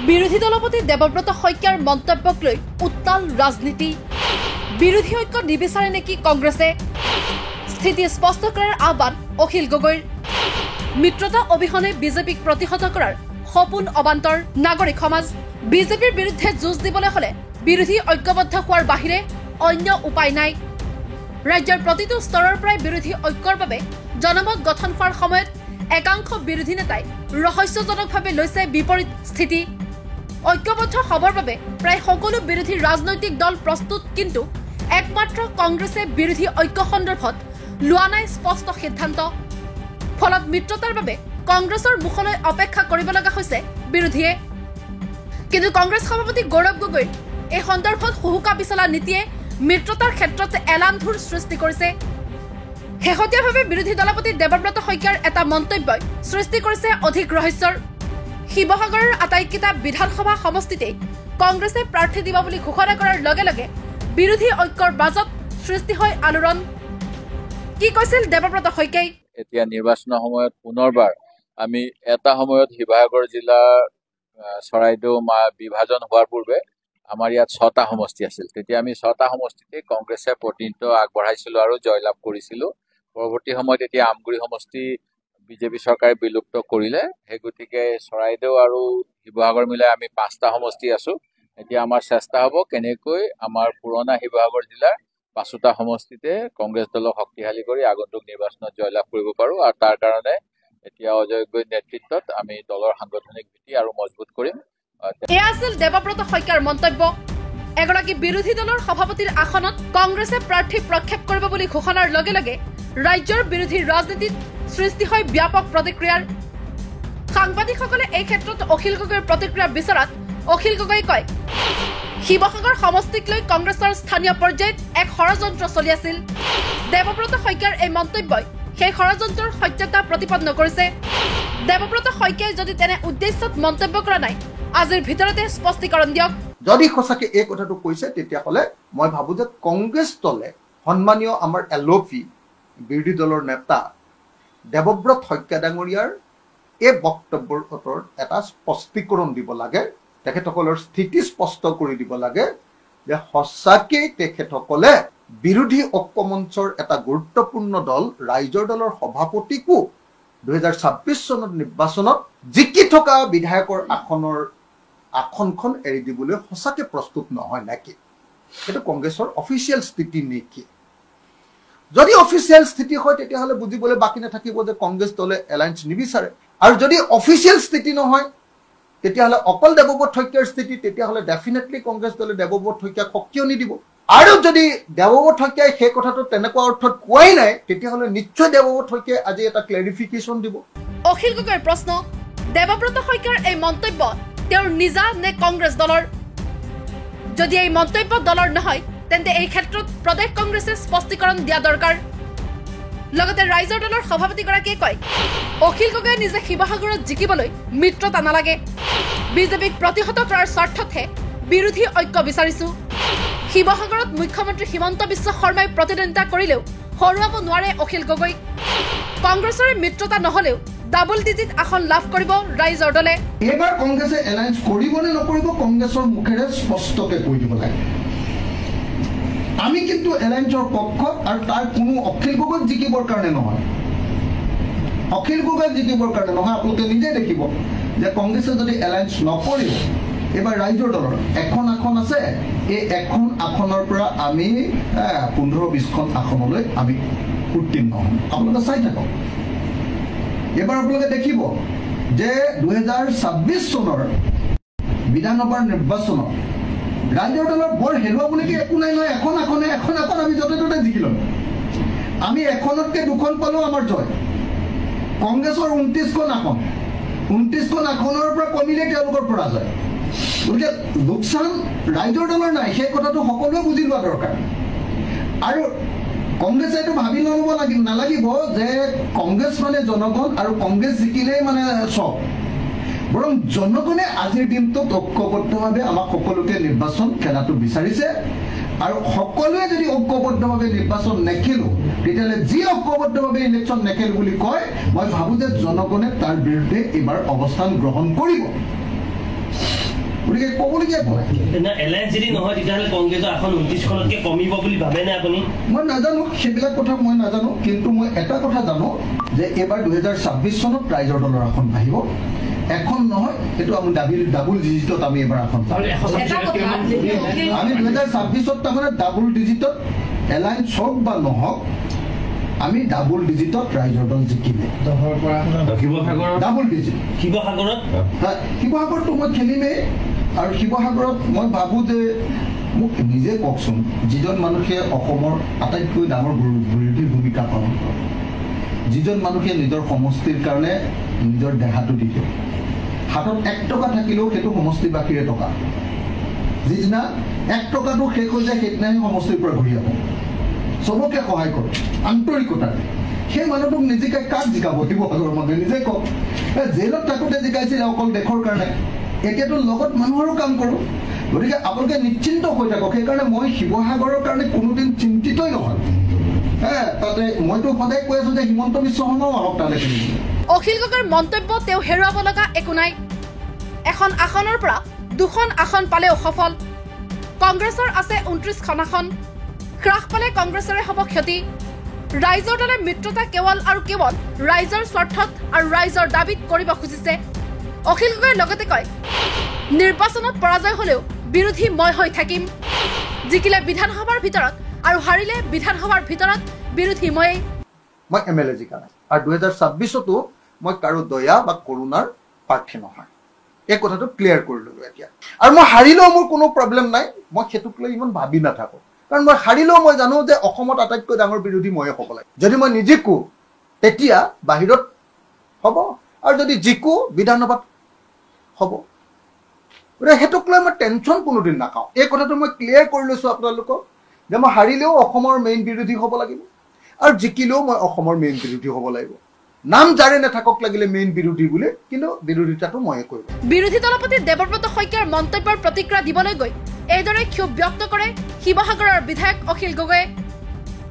বিৰোধী দলপতি দেৱব্ৰত শইকীয়াৰ মন্তব্যক লৈ উত্তাল ৰাজনীতি। বিৰোধী ঐক্য নিবিচাৰে নেকি কংগ্ৰেছে? স্থিতি স্পষ্ট কৰাৰ আহ্বান অখিল গগৈৰ। মিত্ৰতা অবিহনে বিজেপিক প্ৰতিহত কৰাৰ সপোন অবান্তৰ নাগৰিক সমাজ। বিজেপিৰ বিৰুদ্ধে যুঁজ দিবলৈ হলে বিৰোধী ঐক্যবদ্ধ হোৱাৰ বাহিৰে অন্য উপায় নাই। ৰাজ্যৰ প্ৰতিটো স্তৰৰ পৰাই বিৰোধী ঐক্যৰ বাবে জনমত গঠন হোৱাৰ সময়ত একাংশ বিৰোধী নেতাই ৰহস্যজনকভাৱে লৈছে বিপৰীত স্থিতি। ঐক্যবদ্ধ হবৰ বাবে প্ৰায় সকলো বিৰোধী ৰাজনৈতিক দল প্ৰস্তুত, কিন্তু একমাত্ৰ কংগ্ৰেছে বিৰোধী ঐক্য সন্দৰ্ভত লোৱা নাই স্পষ্ট সিদ্ধান্ত। ফলত মিত্ৰতাৰ বাবে কংগ্ৰেছৰ মুখলৈ অপেক্ষা কৰিব লগা হৈছে বিৰোধীয়ে। কিন্তু কংগ্ৰেছ সভাপতি গৌৰৱ গগৈৰ এই সন্দৰ্ভত হুহুকা বিচলা নীতিয়ে মিত্ৰতাৰ ক্ষেত্ৰত এলান্ধুৰ সৃষ্টি কৰিছে। শেহতীয়াভাৱে বিৰোধী দলপতি দেৱব্ৰত শইকীয়াৰ এটা মন্তব্যই সৃষ্টি কৰিছে অধিক ৰহস্যৰ। শিৱসাগৰৰ আটাইকেইটা বিধানসভা সমষ্টিতে কংগ্ৰেছে প্ৰাৰ্থী দিব বুলি ঘোষণা কৰাৰ লগে লগে বিৰোধী ঐক্যৰ মাজত সৃষ্টি হয় আলোড়ন। কি কৈছিল দেৱব্ৰত শইকীয়াই? এতিয়া নিৰ্বাচনৰ সময়ত পুনৰবাৰ আমি এটা সময়ত শিৱসাগৰ জিলাৰ চৰাইদেউ বিভাজন হোৱাৰ পূৰ্বে আমাৰ ইয়াত 6টা সমষ্টি আছিল। তেতিয়া আমি 6টা সমষ্টিতে কংগ্ৰেছে প্ৰতিনিধিত্ব আগবঢ়াইছিলো আৰু জয়লাভ কৰিছিলো। পৰৱৰ্তী সময়ত এতিয়া আমগুৰি সমষ্টি বিজেপি চৰকাৰে বিলুপ্ত কৰিলে। সেই গতিকে চৰাইদেউ আৰু শিৱসাগৰ মিলাই আমি 5টা সমষ্টি আছো। এতিয়া আমাৰ চেষ্টা হ'ব কেনেকৈ আমাৰ পুৰণা শিৱসাগৰ জিলাৰ 5টা সমষ্টিতে কংগ্ৰেছ দলক শক্তিশালী কৰি আগন্তুক নিৰ্বাচনত জয়লাভ কৰিব পাৰো। আৰু তাৰ কাৰণে এতিয়া অজয় গগৈৰ নেতৃত্বত আমি দলৰ সাংগঠনিক ভিত্তি আৰু মজবুত কৰিম। এয়া আছিল দেৱব্ৰত শইকীয়াৰ মন্তব্য। এগৰাকী বিৰোধী দলৰ সভাপতিৰ আসনত কংগ্ৰেছে প্ৰাৰ্থী প্ৰক্ষেপ কৰিব বুলি ঘোষণাৰ লগে লগে ৰাজ্যৰ বিৰোধী ৰাজনীতিত সৃষ্টি হয় ব্যাপক প্ৰতিক্ৰিয়াৰ। সাংবাদিকসকলে এই ক্ষেত্ৰত অখিল গগৈৰ প্ৰতিক্ৰিয়া বিচৰাত অখিল গগৈয়ে কয়, শিৱসাগৰ সমষ্টিক লৈ কংগ্ৰেছৰ স্থানীয় পৰ্যায়ত এক ষড়যন্ত্ৰ চলি আছিল। দেৱব্ৰত শইকীয়াৰ এই মন্তব্যই সেই ষড়যন্ত্ৰৰ সত্যতা প্ৰতিপন্ন কৰিছে। দেৱব্ৰত শইকীয়াই যদি তেনে উদ্দেশ্যত মন্তব্য কৰা নাই, আজিৰ ভিতৰতে স্পষ্টীকৰণ দিয়ক। যদি সঁচাকে এই কথাটো কৈছে তেতিয়াহ'লে মই ভাবো যে কংগ্ৰেছ দলে সন্মানীয় আমাৰ এলপি বিৰোধী দলৰ নেতা দেৱব্ৰত শইকীয়া ডাঙৰীয়াৰ এই বক্তব্যৰ ওপৰত এটা স্পষ্টীকৰণ দিব লাগে। তেখেতসকলৰ স্থিতি স্পষ্ট কৰি দিব লাগে যে সঁচাকেই তেখেতসকলে বিৰোধী ঐক্য মঞ্চৰ এটা গুৰুত্বপূৰ্ণ দল ৰাইজৰ দলৰ সভাপতিকো 2026 চনত নিৰ্বাচনত জিকি থকা বিধায়কৰ আসনখন এৰি দিবলৈ সঁচাকে প্ৰস্তুত নহয় নেকি? এইটো কংগ্ৰেছৰ অফিচিয়েল স্থিতি নেকি? যদি অফিচিয়েল স্থিতি হয় তেতিয়াহ'লে বুজিবলৈ বাকী নাথাকিব যে কংগ্ৰেছ দলে এলায়েন্স নিবিচাৰে। আৰু যদি অফিচিয়েল স্থিতি নহয় তেতিয়াহ'লে অকল দেৱব্ৰত শইকীয়াৰ স্থিতি, তেতিয়াহ'লে ডেফিনেটলি কংগ্ৰেছ দলে দেৱব্ৰত শইকীয়াক শক্তিও নিদিব। আৰু যদি দেৱব্ৰত শইকীয়াই সেই কথাটো তেনেকুৱা অৰ্থত কোৱাই নাই, তেতিয়াহ'লে নিশ্চয় দেৱব্ৰত শইকীয়াই আজি এটা ক্লেৰিফিকেশ্যন দিব। অখিল গগৈৰ প্ৰশ্ন, দেৱব্ৰত শইকীয়াৰ এই মন্তব্য তেওঁৰ নিজা নে কংগ্ৰেছ দলৰ? যদি এই মন্তব্য দলৰ নহয়, তেন্তে এই ক্ষেত্ৰত প্ৰদেশ কংগ্ৰেছে স্পষ্টীকৰণ দিয়া দৰকাৰ। লগতে ৰাইজৰ দলৰ সভাপতিগৰাকীয়ে কয়, অখিল গগৈয়ে নিজে শিৱসাগৰত জিকিবলৈ মিত্ৰতা নালাগে। বিজেপিক প্ৰতিহত কৰাৰ স্বাৰ্থতহে বিৰোধী ঐক্য বিচাৰিছো। শিৱসাগৰত মুখ্যমন্ত্ৰী হিমন্ত বিশ্ব শৰ্মাই প্ৰতিদ্বন্দ্বিতা কৰিলেও হৰুৱাব নোৱাৰে অখিল গগৈক। কংগ্ৰেছৰ মিত্ৰতা নহলেও ডাবল ডিজিট আসন লাভ কৰিব ৰাইজৰ দলে। এইবাৰ কংগ্ৰেছে এলায়েন্স কৰিব নে নকৰিব কংগ্ৰেছৰ মুখেৰে স্পষ্টকে কৈ দিব লাগে। আমি কিন্তু এলায়েন্সৰ পক্ষত, আৰু তাৰ কোনো অখিল গগৈক জিকিবৰ কাৰণে নহয়, অখিল গগৈক জিকিবৰ কাৰণে নহয়। আপোনালোকে নিজে দেখিব যে কংগ্ৰেছে যদি এলায়েন্স নকৰিব, এইবাৰ ৰাইজৰ দলৰ এখন আসন আছে, এই এখন আসনৰ পৰা আমি 15-20খন আসনলৈ আমি উত্তীৰ্ণ হ'ম। আপোনালোকে চাই থাকক। এইবাৰ আপোনালোকে দেখিব যে 2026 চনৰ বিধানসভাৰ নিৰ্বাচনত ৰাইজৰ দলৰ বৰ হেৰুৱাবলগীয়া একো নাই নহয়। এখন আসন আমি য'তে ত'তে জিকি ল'ম। আমি এখনতকৈ 2খন পালেও আমাৰ জয়। কংগ্ৰেছৰ 29খন আসন, 29খন আসনৰ পৰা কমিলে তেওঁলোকৰ পৰাজয়। গতিকে লোকচান ৰাইজৰ দলৰ নাই, সেই কথাটো সকলোৱে বুজি লোৱা দৰকাৰ। আৰু কংগ্ৰেছে এইটো ভাবি ল'ব নালাগিব যে কংগ্ৰেছ মানে জনগণ আৰু কংগ্ৰেছ জিকিলেই মানে চব। বৰং জনগণে আজিৰ দিনটোত ঐক্যবদ্ধভাৱে আমাক সকলোকে নিৰ্বাচন খেলাটো বিচাৰিছে। আৰু সকলোৱে যদি ঐক্যবদ্ধভাৱে নিৰ্বাচন নেখেলো, তেতিয়াহ'লে যি ঐক্যবদ্ধভাৱে ইলেকশ্যন নেখেলো বুলি কয়, মই ভাবোঁ যে জনগণে তাৰ বিৰুদ্ধে এইবাৰ অৱস্থান গ্ৰহণ কৰিব। গতিকে ক'বলগীয়া কোৱা এলায়েন্স যদি নহয় তেতিয়াহ'লে কংগ্ৰেছৰ আসন 29খনতকৈ কমিব বুলি ভাবেনে আপুনি? মই নাজানো, সেইবিলাক কথা মই নাজানো, কিন্তু মই এটা কথা জানো যে এইবাৰ 2026 চনত ৰাইজৰ দলৰ আসন বাঢ়িব। এখন নহয়, সেইটো আমি ডাবুল ডিজিটত আমি এইবাৰ আসন পাম। আমি 2026ত তাৰমানে ডাবুল ডিজিটত এলায়েন্স হওক বা নহওক আমি ডাবুল ডিজিটত ৰাইজৰ দল জিকিমে। ডাবুল ডিজিট শিৱসাগৰতো মই খেলিমেই। আৰু শিৱসাগৰত মই ভাবোঁ যে মোক নিজে কওকচোন, যিজন মানুহে অসমৰ আটাইতকৈ ডাঙৰ বিৰোধী ভূমিকা পালন কৰে, যিজন মানুহে নিজৰ সমষ্টিৰ কাৰণে নিজৰ দেহাটো দি দিয়ে, হাতত 1 টকা থাকিলেও সেইটো সমষ্টিবাসীৰে টকা, যিদিনা 1 টকাটো শেষ হৈ যায় সেইদিনাহে সমষ্টিৰ পৰা ঘূৰি আহোঁ, চবকে সহায় কৰে আন্তৰিকতাৰে, সেই মানুহটোক নিজিকাই কাক জিকাব? শিৱসাগৰৰ মানুহে নিজে কওক। জেলত থাকোঁতে জিকাইছিলে অকল দেশৰ কাৰণে, এতিয়াতো লগত মানুহৰো কাম কৰোঁ। গতিকে আপোনালোকে নিশ্চিন্ত হৈ থাকক। সেইকাৰণে মই শিৱসাগৰৰ কাৰণে কোনোদিন চিন্তিতই নহয়। তাতে মইতো সদায় কৈ আছোঁ যে হিমন্ত বিশ্ব শৰ্মাও আহক তালৈ। অখিল গগৈৰ মন্তব্য তেওঁ হেৰুৱাব লগা একো নাই। এখন আসনৰ পৰা 2খন আসন পালেও সফল। কংগ্ৰেছৰ আছে 29খন আসন। হ্ৰাস পালে কংগ্ৰেছৰে হ'ব ক্ষতি। ৰাইজৰ দলে মিত্ৰতা কেৱল আৰু কেৱল ৰাইজৰ স্বাৰ্থত আৰু ৰাইজৰ দাবীত কৰিব খুজিছে। অখিল গগৈয়ে লগতে কয়, নিৰ্বাচনত পৰাজয় হ'লেও বিৰোধী মই হৈ থাকিম। জিকিলে বিধানসভাৰ ভিতৰত আৰু হাৰিলে বিধানসভাৰ ভিতৰত বিৰোধী ময়েই। মই MLA জিকা নাই, আৰু 2026তো মই কাৰো দয়া বা কৰোণাৰ প্ৰাৰ্থী নহয়। এই কথাটো ক্লিয়াৰ কৰি ল'লোঁ এতিয়া। আৰু মই হাৰিলেও মোৰ কোনো প্ৰব্লেম নাই, মই সেইটোক লৈ ইমান ভাবি নাথাকোঁ। কাৰণ মই হাৰিলেও মই জানো যে অসমত আটাইতকৈ ডাঙৰ বিৰোধী ময়ে হ'ব লাগে। যদি মই নিজিকো তেতিয়া বাহিৰত হ'ব, আৰু যদি জিকো বিধানসভাত হ'ব। গতিকে সেইটোক লৈ মই টেনশ্যন কোনোদিন নাখাওঁ। এই কথাটো মই ক্লিয়াৰ কৰি লৈছোঁ আপোনালোকক যে মই হাৰিলেও অসমৰ মেইন বিৰোধী হ'ব লাগিব, আৰু জিকিলেও মই অসমৰ মেইন বিৰোধী হ'ব লাগিব। নাম জাৰি নাথাকক লাগিলে মেইন বিৰোধী বুলি, কিন্তু বিৰোধিতাটো ময়ে কৰিব। বিৰোধী দলপতি দেৱব্ৰত শইকীয়াৰ মন্তব্যৰ প্ৰতিক্ৰিয়া দিবলৈ গৈ এইদৰে ক্ষোভ ব্যক্ত কৰে শিৱসাগৰৰ বিধায়ক অখিল গগৈয়ে।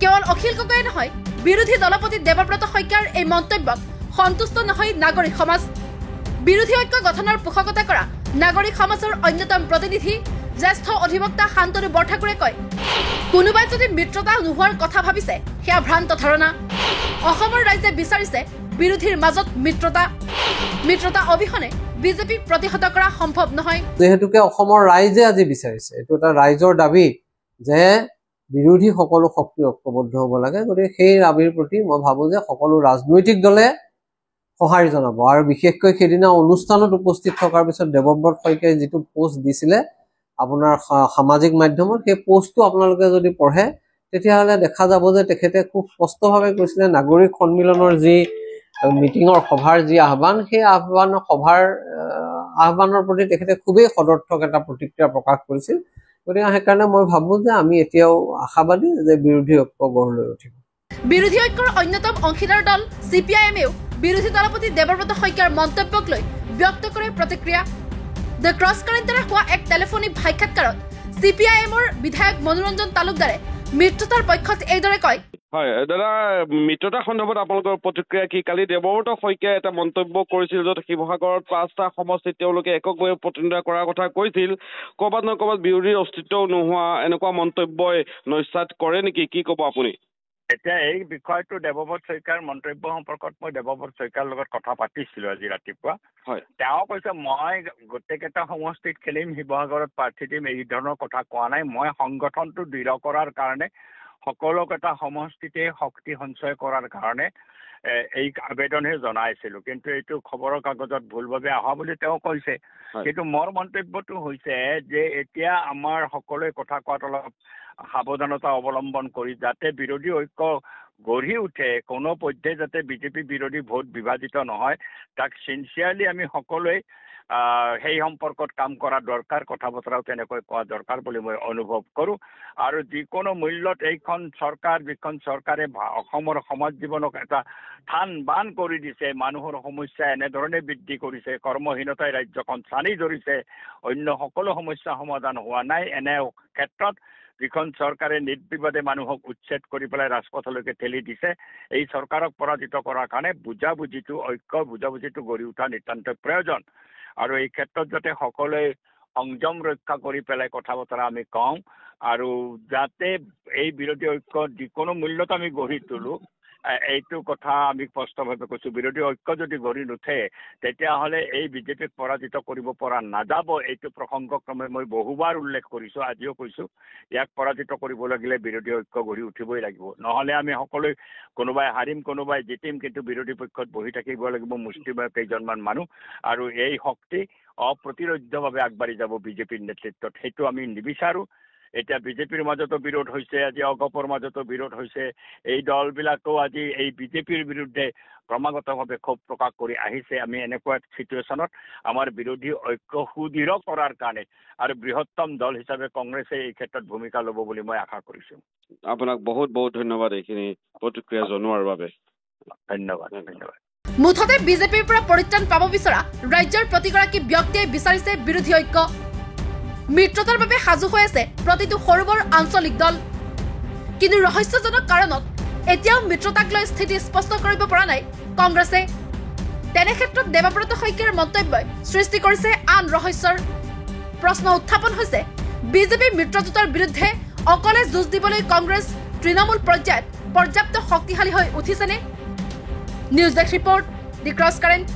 কেৱল অখিল গগৈয়ে নহয়, বিৰোধী দলপতি দেৱব্ৰত শইকীয়াৰ এই মন্তব্যত সন্তুষ্ট নহয় নাগৰিক সমাজ। বিৰোধী ঐক্য গঠনৰ পোষকতা কৰা নাগৰিক সমাজৰ অন্যতম প্ৰতিনিধি জ্যেষ্ঠ অধিবক্তা শান্তনু বৰঠাকুৰে কয়, কোনোবাই যদি মিত্ৰতা নোহোৱাৰ কথা ভাবিছে সেয়া ভ্ৰান্ত ধাৰণা। অসমৰ ৰাইজে বিচাৰিছে বিৰোধীৰ মাজত মিত্ৰতা অবিহনে বিজেপিক প্ৰতিহত কৰা সম্ভৱ নহয়। যেহেতুকে অসমৰ ৰাইজে আজি বিচাৰিছে, এইটো এটা ৰাইজৰ দাবী যে বিৰোধী সকলো শক্তি ঐক্যবদ্ধ হ'ব লাগে। গতিকে সেই দাবীৰ প্ৰতি মই ভাবোঁ যে সকলো ৰাজনৈতিক দলে সঁহাৰি জনাব। আৰু বিশেষকৈ সেইদিনা অনুষ্ঠানত উপস্থিত থকাৰ পিছত দেৱব্ৰত শইকীয়াই যিটো পোষ্ট দিছিলে আপোনাৰ সামাজিক মাধ্যমত, সেই পোষ্টটো আপোনালোকে যদি পঢ়ে তেতিয়াহ'লে দেখা যাব যে তেখেতে খুব স্পষ্টভাৱে কৈছিলে নাগৰিক সন্মিলনৰ যি মিটিঙৰ সভাৰ যি আহ্বান, সেই আহ্বানৰ প্ৰতি তেখেতে খুবেই সদৰ্থক এটা প্ৰতিক্ৰিয়া প্ৰকাশ কৰিছিল। গতিকে সেইকাৰণে মই ভাবোঁ যে আমি এতিয়াও আশাবাদী যে বিৰোধী ঐক্য গঢ় লৈ উঠিব। বিৰোধী ঐক্যৰ অন্যতম অংশীদাৰ দল CPIMয়েও বিৰোধী দলপতি দেৱব্ৰত শইকীয়াৰ মন্তব্যক লৈ ব্যক্ত কৰে প্ৰতিক্ৰিয়া। দ্য ক্ৰছ কাৰেণ্টেৰে হোৱা এক টেলিফোনিক সাক্ষাৎকাৰত CPIMৰ বিধায়ক মনোৰঞ্জন তালুকদাৰে মিত্ৰতাৰ পক্ষত এইদৰে কয়, হয় দাদা, মিত্ৰতা সন্দৰ্ভত আপোনালোকৰ প্ৰতিক্ৰিয়া কি? কালি দেৱব্ৰত শইকীয়াই এটা মন্তব্য কৰিছিল য'ত শিৱসাগৰত 5টা সমষ্টিত তেওঁলোকে এককভাৱে প্ৰতিনিধিত্ব কৰাৰ কথা কৈছিল। ক'ৰবাত নহয় ক'ৰবাত বিৰোধীৰ অস্তিত্বও নোহোৱা এনেকুৱা মন্তব্যই নস্যাৎ কৰে নেকি? কি ক'ব আপুনি? এতিয়া এই বিষয়টো দেৱব্ৰত শইকীয়াৰ মন্তব্য সম্পৰ্কত মই দেৱব্ৰত শইকীয়াৰ লগত কথা পাতিছিলোঁ আজি ৰাতিপুৱা। হয়, তেওঁ কৈছে মই গোটেইকেইটা সমষ্টিত খেলিম, শিৱসাগৰত প্ৰাৰ্থী দিম, এই ধৰণৰ কথা কোৱা নাই। মই সংগঠনটো দৃঢ় কৰাৰ কাৰণে, সকলোকেইটা সমষ্টিতে শক্তি সঞ্চয় কৰাৰ কাৰণে এই আবেদনহে জনাইছিলোঁ, কিন্তু এইটো খবৰৰ কাগজত ভুলভাৱে অহা বুলি তেওঁ কৈছে। কিন্তু মোৰ মন্তব্যটো হৈছে যে এতিয়া আমাৰ সকলোৱে কথা কোৱাত অলপ সাৱধানতা অৱলম্বন কৰি যাতে বিৰোধী ঐক্য গঢ়ি উঠে, কোনো পধ্যে যাতে বিজেপি বিৰোধী ভোট বিভাজিত নহয়, তাক চিনচিয়াৰলি আমি সকলোৱে সেই সম্পৰ্কত কাম কৰা দৰকাৰ, কথা বতৰাও তেনেকৈ কোৱা দৰকাৰ বুলি মই অনুভৱ কৰোঁ। আৰু যিকোনো মূল্যত এইখন চৰকাৰ, যিখন চৰকাৰে অসমৰ সমাজ জীৱনক এটা থান বান কৰি দিছে, মানুহৰ সমস্যা এনেধৰণে বৃদ্ধি কৰিছে, কৰ্মহীনতাই ৰাজ্যখন চানি ধৰিছে, অন্য সকলো সমস্যা সমাধান হোৱা নাই। এনে ক্ষেত্ৰত যিখন চৰকাৰে নিৰ্বিবাদে মানুহক উচ্ছেদ কৰি পেলাই ৰাজপথলৈকে ঠেলি দিছে, এই চৰকাৰক পৰাজিত কৰাৰ কাৰণে বুজাবুজিটো গঢ়ি উঠা নিতান্তই প্ৰয়োজন। আৰু এই ক্ষেত্ৰত যাতে সকলোৱে সংযম ৰক্ষা কৰি পেলাই কথা বতৰা আমি কওঁ আৰু যাতে এই বিৰোধী ঐক্য যিকোনো মূল্যত আমি গঢ়ি তোলো এইটো কথা আমি স্পষ্টভাৱে কৈছোঁ। বিৰোধী ঐক্য যদি গঢ়ি নুঠে তেতিয়াহ'লে এই বিজেপিক পৰাজিত কৰিব পৰা নাযাব। এইটো প্ৰসংগক্ৰমে মই বহুবাৰ উল্লেখ কৰিছোঁ, আজিও কৈছোঁ। ইয়াক পৰাজিত কৰিব লাগিলে বিৰোধী ঐক্য গঢ়ি উঠিবই লাগিব, নহ'লে আমি সকলোৱে কোনোবাই হাৰিম কোনোবাই জিতিম, কিন্তু বিৰোধী পক্ষত বহি থাকিব লাগিব মুষ্টিমেয় কেইজনমান মানুহ, আৰু এই শক্তি অপ্ৰতিৰোধ্যভাৱে আগবাঢ়ি যাব বিজেপিৰ নেতৃত্বত। সেইটো আমি নিবিচাৰোঁ। এতিয়া বিজেপিৰ মাজতো বিৰোধ হৈছে, আজি অগপৰ মাজতো বিৰোধ হৈছে। এই দলবিলাকেও আজি এই বিজেপিৰ বিৰুদ্ধে ক্ৰমাগতভাৱে ক্ষোভ প্ৰকাশ কৰি আহিছে। আমি এনেকুৱা চিটুৱেশ্যনত আমাৰ বিৰোধী ঐক্য সুদৃঢ় কৰাৰ কাৰণে আৰু বৃহত্তম দল হিচাপে কংগ্ৰেছে এই ক্ষেত্ৰত ভূমিকা ল'ব বুলি মই আশা কৰিছোঁ। আপোনাক বহুত বহুত ধন্যবাদ এইখিনি প্ৰতিক্ৰিয়া জনোৱাৰ বাবে। ধন্যবাদ ধন্যবাদ। মুঠতে বিজেপিৰ পৰা পৰিত্ৰাণ পাব বিচৰা ৰাজ্যৰ প্ৰতিগৰাকী ব্যক্তিয়ে বিচাৰিছে বিৰোধী ঐক্য। মিত্ৰতাৰ বাবে সাজু হৈ আছে প্ৰতিটো সৰু বৰ আঞ্চলিক দল, কিন্তু ৰহস্যজনক কাৰণত এতিয়াও মিত্ৰতাক লৈ স্থিতি স্পষ্ট কৰিব পৰা নাই কংগ্ৰেছে। তেনে ক্ষেত্ৰত দেৱব্ৰত শইকীয়াৰ মন্তব্যই সৃষ্টি কৰিছে আন ৰহস্যৰ। প্ৰশ্ন উত্থাপন হৈছে, বিজেপি মিত্ৰজোঁটৰ বিৰুদ্ধে অকলে যুঁজ দিবলৈ কংগ্ৰেছ তৃণমূল পৰ্যায়ত পৰ্যাপ্ত শক্তিশালী হৈ উঠিছেনে? নিউজ ডেস্ক ৰিপৰ্ট, দি ক্ৰছ কাৰেণ্ট।